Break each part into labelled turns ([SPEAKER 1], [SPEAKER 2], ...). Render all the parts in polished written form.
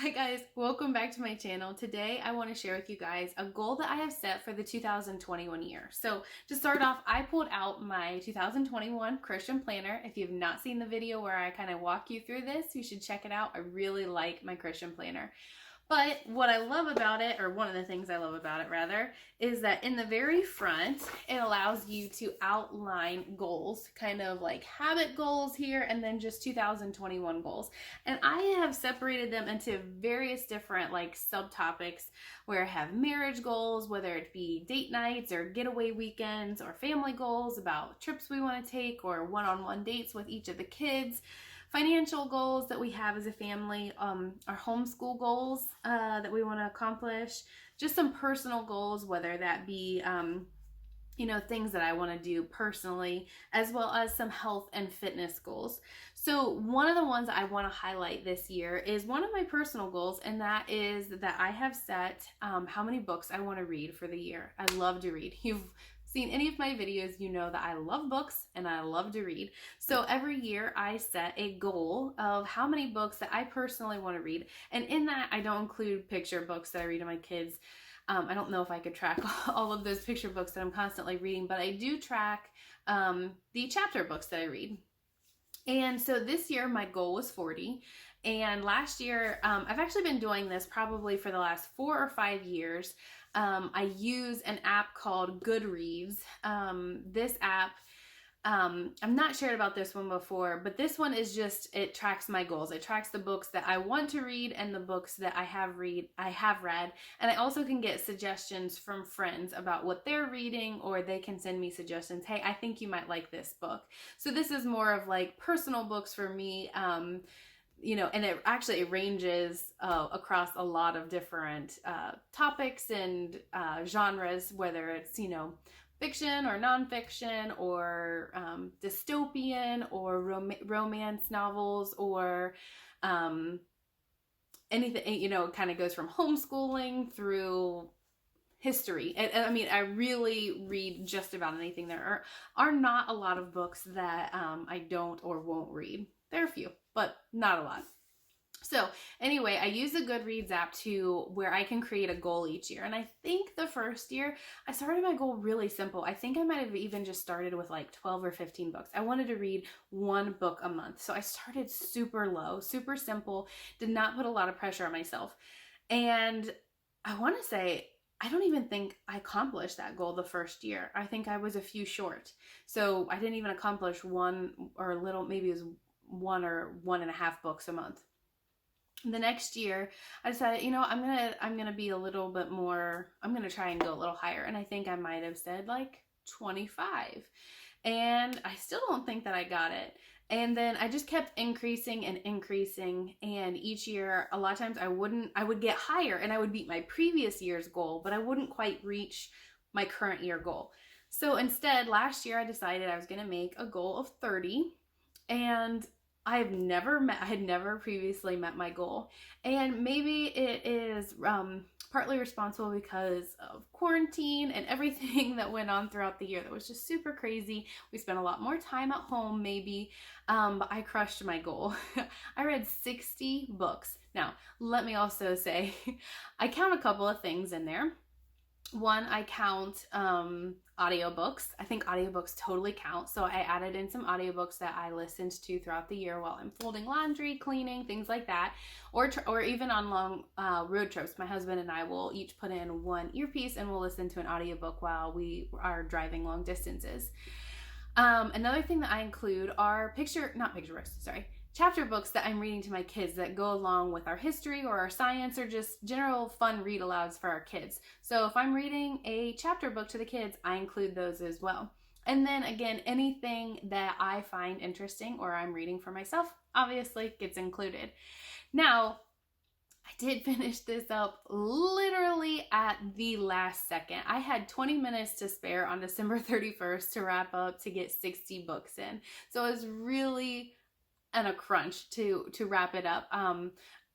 [SPEAKER 1] Hi guys, welcome back to my channel. Today I want to share with you guys a goal that I have set for the 2021 year. So to start off, I pulled out my 2021 Christian planner. If you've not seen the video where I kind of walk you through this, you should check it out. I really like my Christian planner. But what I love about it, or one of the things I love about it rather, is that in the very front, it allows you to outline goals, kind of like habit goals here, and then just 2021 goals. And I have separated them into various different like subtopics where I have marriage goals, whether it be date nights or getaway weekends, or family goals about trips we want to take, or one-on-one dates with each of the kids, financial goals that we have as a family, our homeschool goals that we want to accomplish, just some personal goals, whether that be things that I want to do personally, as well as some health and fitness goals. So one of the ones I want to highlight this year is one of my personal goals, and that is that I have set how many books I want to read for the year. I love to read. You've seen any of my videos, you know that I love books and I love to read. So every year I set a goal of how many books that I personally want to read. And in that, I don't include picture books that I read to my kids. I don't know if I could track all of those picture books that I'm constantly reading, but I do track the chapter books that I read. And so this year my goal was 40. And last year, I've actually been doing this probably for the last 4 or 5 years. I use an app called Goodreads. This app, I'm not shared about this one before, but this one is just, it tracks my goals. It tracks the books that I want to read and the books that I have read. And I also can get suggestions from friends about what they're reading, or they can send me suggestions. Hey, I think you might like this book. So this is more of like personal books for me. And it ranges across a lot of different topics and genres, whether it's, fiction or nonfiction, or dystopian, or romance novels, or anything, it kind of goes from homeschooling through history. And I mean, I really read just about anything. There are not a lot of books that I don't or won't read. There are a few, but not a lot. So anyway, I use the Goodreads app where I can create a goal each year. And I think the first year I started my goal really simple. I think I might have even just started with like 12 or 15 books. I wanted to read one book a month. So I started super low, super simple, did not put a lot of pressure on myself. And I want to say, I don't even think I accomplished that goal the first year. I think I was a few short. So I didn't even accomplish one, or a little, maybe it was 1 or 1.5 books a month. The next year I decided, I'm gonna be a little bit more, I'm gonna try and go a little higher. And I think I might have said like 25. And I still don't think that I got it. And then I just kept increasing and increasing. And each year, a lot of times I would get higher and I would beat my previous year's goal, but I wouldn't quite reach my current year goal. So instead, last year I decided I was gonna make a goal of 30. And I had never previously met my goal. And maybe it is partly responsible because of quarantine and everything that went on throughout the year that was just super crazy. We spent a lot more time at home maybe, but I crushed my goal. I read 60 books. Now, let me also say, I count a couple of things in there. One, I count audiobooks. I think audiobooks totally count. So I added in some audiobooks that I listened to throughout the year while I'm folding laundry, cleaning, things like that. Or even on long road trips. My husband and I will each put in one earpiece and we'll listen to an audiobook while we are driving long distances. Another thing that I include are chapter books that I'm reading to my kids that go along with our history or our science, or just general fun read alouds for our kids. So if I'm reading a chapter book to the kids, I include those as well. And then again, anything that I find interesting or I'm reading for myself obviously gets included. Now, I did finish this up literally at the last second. I had 20 minutes to spare on December 31st to wrap up to get 60 books in. So it was really and a crunch to wrap it up.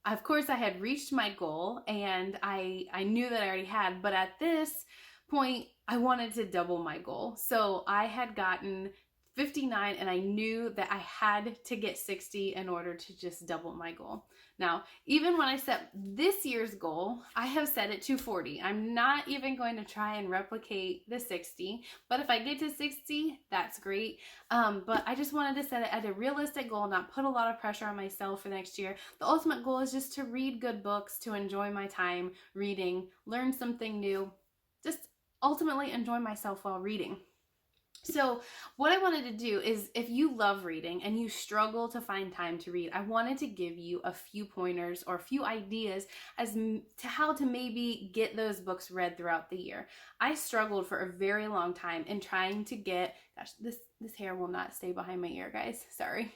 [SPEAKER 1] Of course, I had reached my goal, and I knew that I already had, but at this point, I wanted to double my goal. So I had gotten 59, and I knew that I had to get 60 in order to just double my goal. Now, even when I set this year's goal, I have set it to 40. I'm not even going to try and replicate the 60, but if I get to 60, that's great. But I just wanted to set it at a realistic goal, not put a lot of pressure on myself for next year. The ultimate goal is just to read good books, to enjoy my time reading, learn something new, just ultimately enjoy myself while reading. So what I wanted to do is, if you love reading and you struggle to find time to read, I wanted to give you a few pointers or a few ideas as to how to maybe get those books read throughout the year. I struggled for a very long time in trying to get, gosh, this hair will not stay behind my ear, guys. Sorry.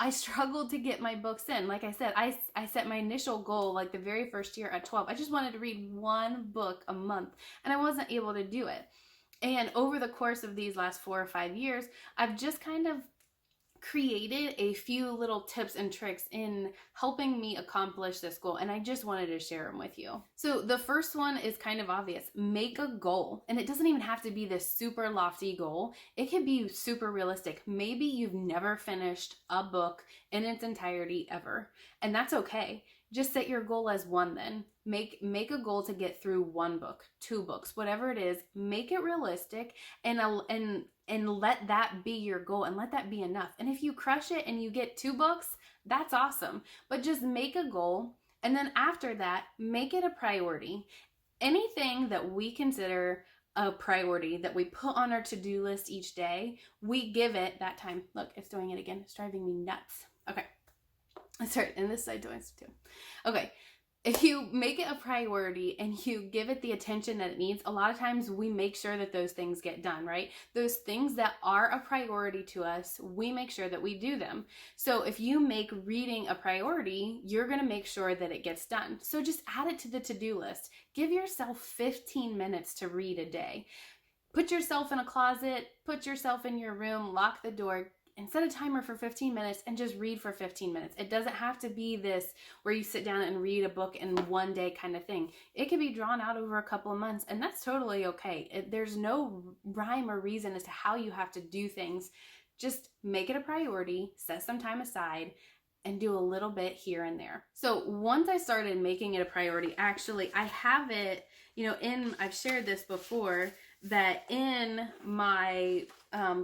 [SPEAKER 1] I struggled to get my books in. Like I said, I set my initial goal like the very first year at 12. I just wanted to read one book a month, and I wasn't able to do it. And over the course of these last 4 or 5 years, I've just kind of created a few little tips and tricks in helping me accomplish this goal, and I just wanted to share them with you. So the first one is kind of obvious. Make a goal, and it doesn't even have to be this super lofty goal. It can be super realistic. Maybe you've never finished a book in its entirety ever, and that's okay. Just set your goal as one then. Make a goal to get through one book, 2 books, whatever it is. Make it realistic and let that be your goal, and let that be enough. And if you crush it and you get 2 books, that's awesome. But just make a goal, and then after that, make it a priority. Anything that we consider a priority that we put on our to-do list each day, we give it that time. Look, it's doing it again. It's driving me nuts. Okay. Sorry, and this side doing it too. Okay. If you make it a priority and you give it the attention that it needs, a lot of times we make sure that those things get done, right? Those things that are a priority to us, we make sure that we do them. So if you make reading a priority, you're going to make sure that it gets done. So just add it to the to-do list. Give yourself 15 minutes to read a day. Put yourself in a closet, put yourself in your room, lock the door, and set a timer for 15 minutes and just read for 15 minutes. It doesn't have to be this where you sit down and read a book in one day kind of thing. It can be drawn out over a couple of months, and that's totally okay. There's no rhyme or reason as to how you have to do things. Just make it a priority, set some time aside, and do a little bit here and there. So once I started making it a priority, actually, I have it, I've shared this before, that in my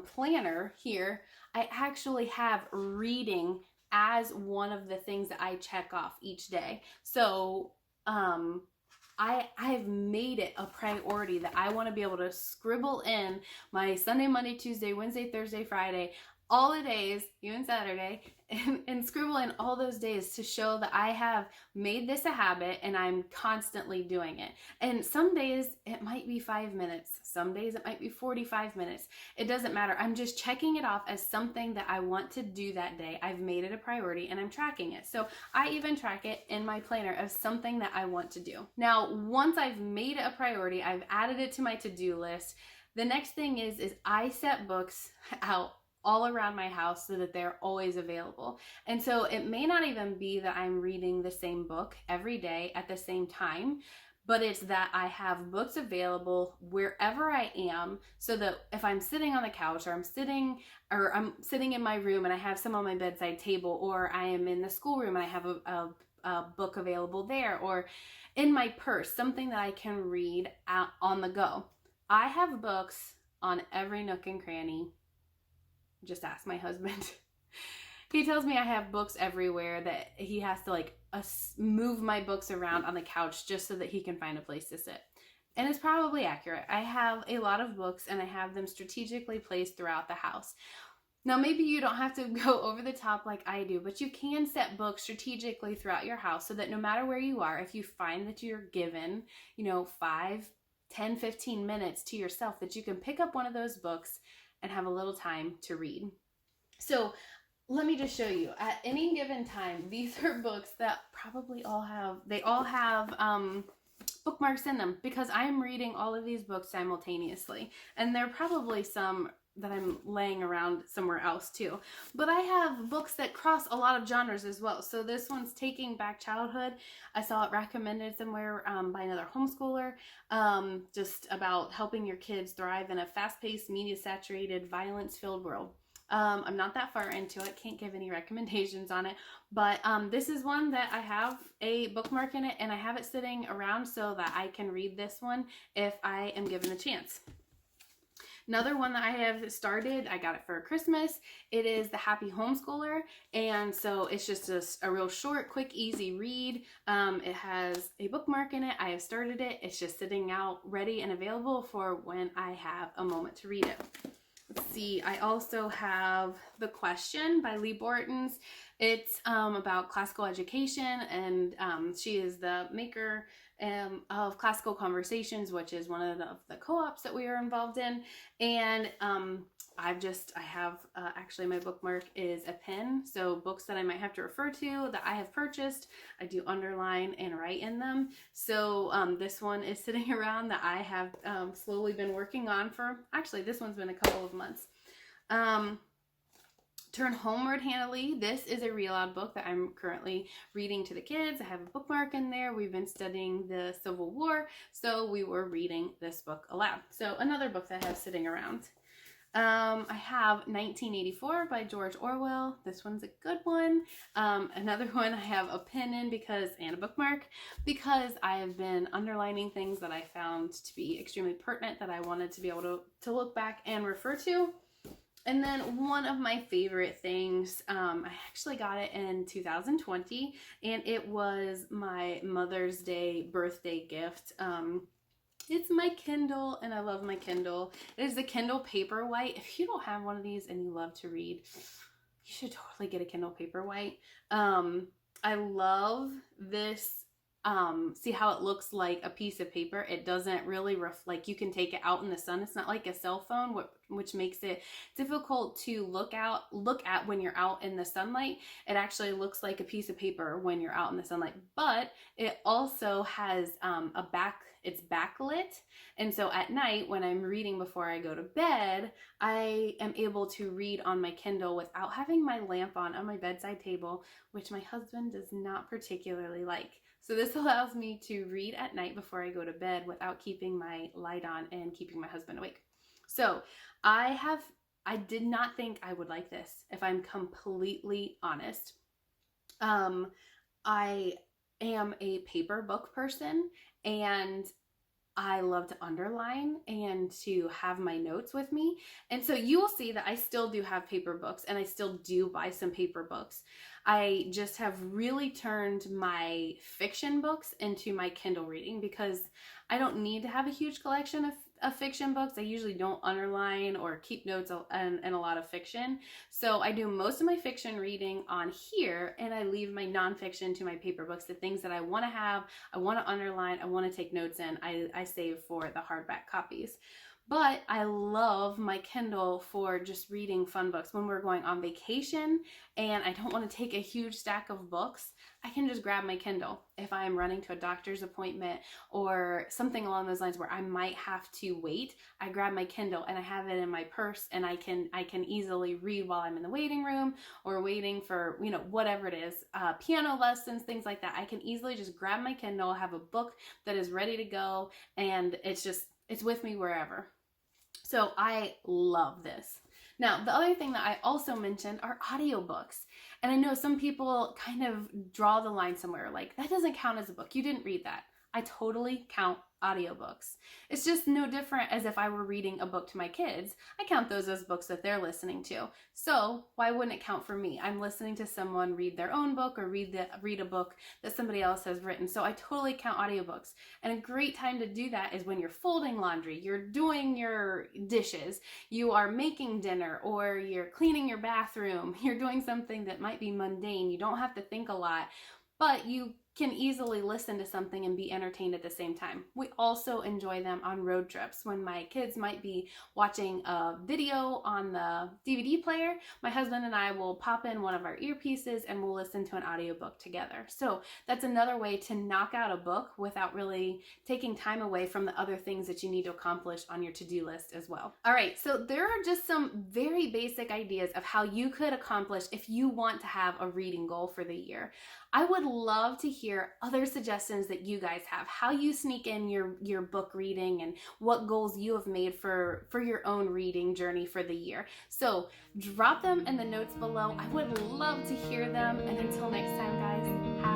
[SPEAKER 1] planner here, I actually have reading as one of the things that I check off each day. So I've made it a priority that I want to be able to scribble in my Sunday, Monday, Tuesday, Wednesday, Thursday, Friday, all the days, even Saturday, and scribble in all those days to show that I have made this a habit and I'm constantly doing it. And some days it might be 5 minutes. Some days it might be 45 minutes. It doesn't matter. I'm just checking it off as something that I want to do that day. I've made it a priority and I'm tracking it. So I even track it in my planner as something that I want to do. Now, once I've made it a priority, I've added it to my to-do list. The next thing is I set books out all around my house so that they're always available. And so it may not even be that I'm reading the same book every day at the same time, but it's that I have books available wherever I am, so that if I'm sitting on the couch or I'm sitting in my room and I have some on my bedside table, or I am in the schoolroom and I have a book available there, or in my purse, something that I can read out on the go. I have books on every nook and cranny. Just ask my husband. He tells me I have books everywhere, that he has to move my books around on the couch just so that he can find a place to sit. And it's probably accurate. I have a lot of books and I have them strategically placed throughout the house. Now, maybe you don't have to go over the top like I do, but you can set books strategically throughout your house so that no matter where you are, if you find that you're given, 5, 10, 15 minutes to yourself, that you can pick up one of those books and have a little time to read. So let me just show you. At any given time, these are books that probably all have bookmarks in them, because I'm reading all of these books simultaneously. And there are probably some I'm laying around somewhere else too. But I have books that cross a lot of genres as well. So this one's Taking Back Childhood. I saw it recommended somewhere by another homeschooler, just about helping your kids thrive in a fast-paced, media-saturated, violence-filled world. I'm not that far into it, can't give any recommendations on it, but this is one that I have a bookmark in it, and I have it sitting around so that I can read this one if I am given a chance. Another one that I have started, I got it for Christmas. It is The Happy Homeschooler, and so it's just a real short, quick, easy read. It has a bookmark in it. I have started it. It's just sitting out ready and available for when I have a moment to read it. Let's see, I also have The Question by Lee Bortons. It's about classical education, and she is the maker of Classical Conversations, which is one of the co-ops that we are involved in. And actually my bookmark is a pen, so books that I might have to refer to that I have purchased, I do underline and write in them. So this one is sitting around that I have slowly been working on for, actually this one's been a couple of months. Turn Homeward, Hannah Lee. This is a read aloud book that I'm currently reading to the kids. I have a bookmark in there. We've been studying the Civil War, so we were reading this book aloud. So another book that I have sitting around. I have 1984 by George Orwell. This one's a good one. Another one I have a pen in and a bookmark because I have been underlining things that I found to be extremely pertinent that I wanted to be able to look back and refer to. And then one of my favorite things, I actually got it in 2020, and it was my Mother's Day birthday gift. It's my Kindle, and I love my Kindle. It is the Kindle Paperwhite. If you don't have one of these and you love to read, you should totally get a Kindle Paperwhite. I love this. See how it looks like a piece of paper. It doesn't really like you can take it out in the sun. It's not like a cell phone, which makes it difficult to look at when you're out in the sunlight. It actually looks like a piece of paper when you're out in the sunlight, but it also has it's backlit. And so at night when I'm reading before I go to bed, I am able to read on my Kindle without having my lamp on my bedside table, which my husband does not particularly like. So this allows me to read at night before I go to bed without keeping my light on and keeping my husband awake. So I did not think I would like this, if I'm completely honest. I am a paper book person, and I love to underline and to have my notes with me. And so you will see that I still do have paper books, and I still do buy some paper books. I just have really turned my fiction books into my Kindle reading because I don't need to have a huge collection of fiction books. I usually don't underline or keep notes in a lot of fiction. So I do most of my fiction reading on here, and I leave my nonfiction to my paper books. The things that I want to have, I want to underline, I want to take notes in, I save for the hardback copies. But I love my Kindle for just reading fun books. When we're going on vacation and I don't want to take a huge stack of books, I can just grab my Kindle. If I'm running to a doctor's appointment or something along those lines where I might have to wait, I grab my Kindle and I have it in my purse, and I can easily read while I'm in the waiting room or waiting for, whatever it is, piano lessons, things like that. I can easily just grab my Kindle, have a book that is ready to go, and it's with me wherever. So I love this. Now, the other thing that I also mentioned are audiobooks. And I know some people kind of draw the line somewhere, like, that doesn't count as a book. You didn't read that. I totally count audiobooks. It's just no different as if I were reading a book to my kids. I count those as books that they're listening to. So why wouldn't it count for me? I'm listening to someone read their own book or read a book that somebody else has written. So I totally count audiobooks. And a great time to do that is when you're folding laundry, you're doing your dishes, you are making dinner, or you're cleaning your bathroom, you're doing something that might be mundane. You don't have to think a lot, but you can easily listen to something and be entertained at the same time. We also enjoy them on road trips when my kids might be watching a video on the DVD player. My husband and I will pop in one of our earpieces and we'll listen to an audiobook together. So that's another way to knock out a book without really taking time away from the other things that you need to accomplish on your to-do list as well. All right, so there are just some very basic ideas of how you could accomplish if you want to have a reading goal for the year. I would love to hear other suggestions that you guys have, how you sneak in your book reading and what goals you have made for your own reading journey for the year. So drop them in the notes below. I would love to hear them. And until next time, guys, have